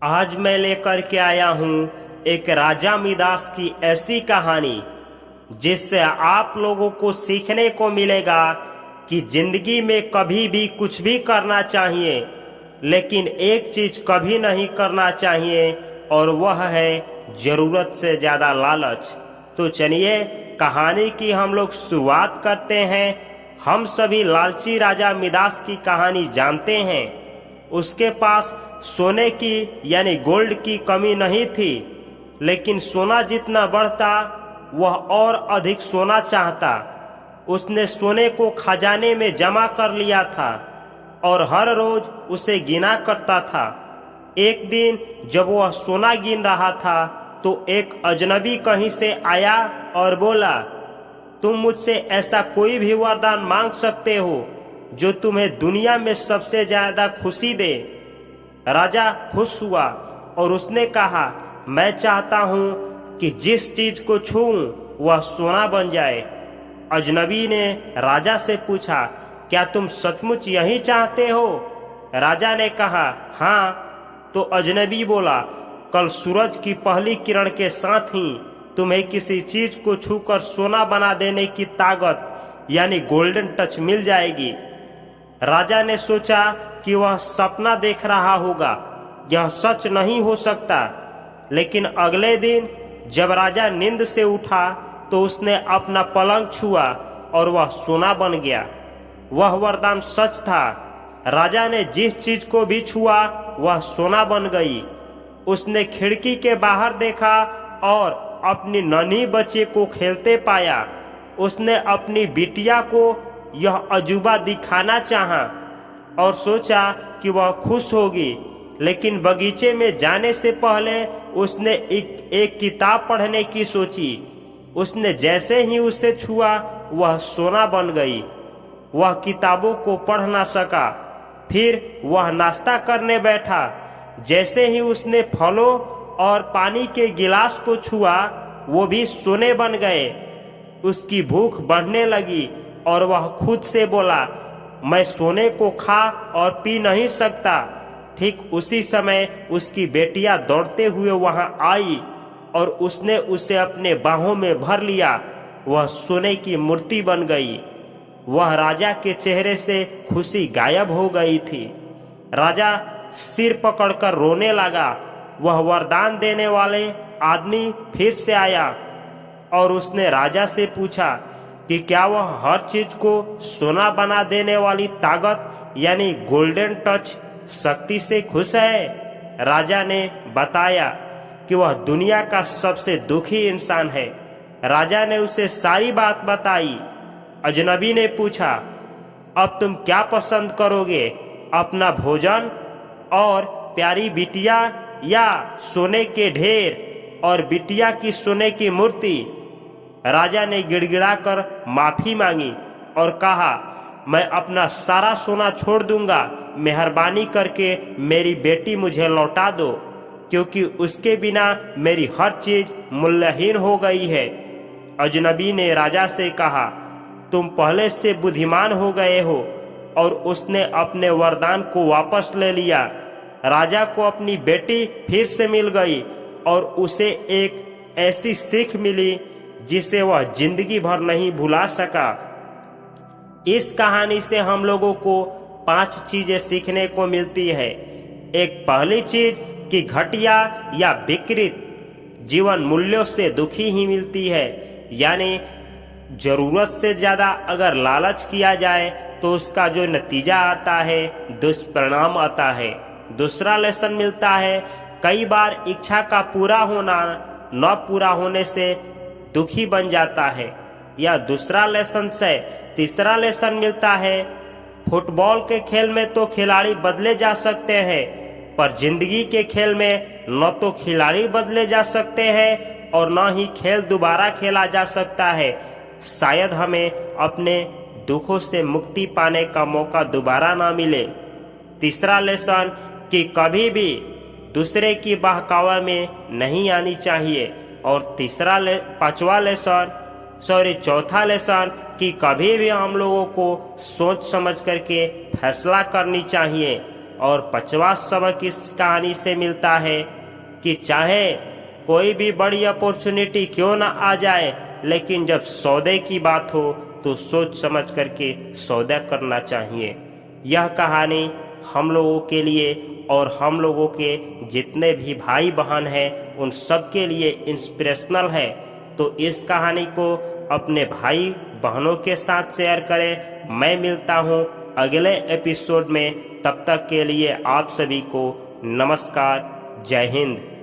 आज मैं लेकर के आया हूँ एक राजा मिदास की ऐसी कहानी जिससे आप लोगों को सीखने को मिलेगा कि जिंदगी में कभी भी कुछ भी करना चाहिए, लेकिन एक चीज कभी नहीं करना चाहिए और वह है जरूरत से ज्यादा लालच। तो चलिए कहानी की हम लोग शुरुआत करते हैं। हम सभी लालची राजा मिदास की कहानी जानते हैं। उसके पास सोने की यानी गोल्ड की कमी नहीं थी, लेकिन सोना जितना बढ़ता वह और अधिक सोना चाहता। उसने सोने को खजाने में जमा कर लिया था और हर रोज उसे गिना करता था। एक दिन जब वह सोना गिन रहा था तो एक अजनबी कहीं से आया और बोला, तुम मुझसे ऐसा कोई भी वरदान मांग सकते हो जो तुम्हें दुनिया में सबसे ज्यादा खुशी दे। राजा खुश हुआ और उसने कहा, मैं चाहता हूं कि जिस चीज को छूऊं वह सोना बन जाए। अजनबी ने राजा से पूछा, क्या तुम सचमुच यही चाहते हो? राजा ने कहा, हाँ। तो अजनबी बोला, कल सूरज की पहली किरण के साथ ही तुम्हें किसी चीज को छूकर सोना बना देने की ताकत यानी गोल्डन टच मिल जाएगी। राजा ने सोचा कि वह सपना देख रहा होगा, यह सच नहीं हो सकता। लेकिन अगले दिन जब राजा नींद से उठा तो उसने अपना पलंग छुआ और वह सोना बन गया। वह वरदान सच था। राजा ने जिस चीज को भी छुआ वह सोना बन गई। उसने खिड़की के बाहर देखा और अपनी नन्ही बच्चे को खेलते पाया। उसने अपनी बिटिया को यह अजूबा दिखाना चाहा और सोचा कि वह खुश होगी, लेकिन बगीचे में जाने से पहले उसने एक किताब पढ़ने की सोची। उसने जैसे ही उसे छुआ वह सोना बन गई। वह किताबों को पढ़ ना सका। फिर वह नाश्ता करने बैठा। जैसे ही उसने फलों और पानी के गिलास को छुआ वो भी सोने बन गए। उसकी भूख बढ़ने लगी और वह खुद से बोला, मैं सोने को खा और पी नहीं सकता। ठीक उसी समय उसकी बेटियां दौड़ते हुए वहां आई और उसने उसे अपने बाहों में भर लिया। वह सोने की मूर्ति बन गई। वह राजा के चेहरे से खुशी गायब हो गई थी। राजा सिर पकड़कर रोने लगा। वह वरदान देने वाले आदमी फिर से आया और उसने राजा से पूछा कि क्या वह हर चीज को सोना बना देने वाली ताकत यानी गोल्डन टच शक्ति से खुश है? राजा ने बताया कि वह दुनिया का सबसे दुखी इंसान है। राजा ने उसे सारी बात बताई। अजनबी ने पूछा, अब तुम क्या पसंद करोगे, अपना भोजन और प्यारी बिटिया या सोने के ढेर और बिटिया की सोने की मूर्ति? राजा ने गिड़गिड़ाकर माफी मांगी और कहा, मैं अपना सारा सोना छोड़ दूंगा। मेहरबानी करके मेरी बेटी मुझे लौटा दो, क्योंकि उसके बिना मेरी हर चीज मूल्यहीन हो गई है। अजनबी ने राजा से कहा, तुम पहले से बुद्धिमान हो गए हो। और उसने अपने वरदान को वापस ले लिया। राजा को अपनी बेटी फिर से मिल गई और उसे एक ऐसी सीख मिली जिसे वह जिंदगी भर नहीं भुला सका। इस कहानी से हम लोगों को 5 चीजें सीखने को मिलती है। एक पहली चीज कि घटिया या विकृत जीवन मूल्यों से दुखी ही मिलती है, यानी जरूरत से ज्यादा अगर लालच किया जाए तो उसका जो नतीजा आता है दुष्परिणाम आता है। दूसरा लेसन मिलता है, कई बार इच्छा का पूरा होना न पूरा होने से दुखी बन जाता है। या दूसरा लेसन से तीसरा लेसन मिलता है, फुटबॉल के खेल में तो खिलाड़ी बदले जा सकते हैं, पर जिंदगी के खेल में न तो खिलाड़ी बदले जा सकते हैं और न ही खेल दोबारा खेला जा सकता है। शायद हमें अपने दुखों से मुक्ति पाने का मौका दोबारा ना मिले। तीसरा लेसन कि कभी भी दूसरे की बहकावा में नहीं आनी चाहिए। और चौथा लेसन कि कभी भी हम लोगों को सोच समझ करके फैसला करनी चाहिए और 5वां सबक इस कहानी से मिलता है कि चाहे कोई भी बड़ी अपॉर्चुनिटी क्यों ना आ जाए, लेकिन जब सौदे की बात हो तो सोच समझ करके सौदा करना चाहिए। यह कहानी हम लोगों के लिए और हम लोगों के जितने भी भाई बहन हैं उन सब के लिए इंस्पिरेशनल है। तो इस कहानी को अपने भाई बहनों के साथ शेयर करें। मैं मिलता हूँ अगले एपिसोड में, तब तक के लिए आप सभी को नमस्कार, जय हिंद।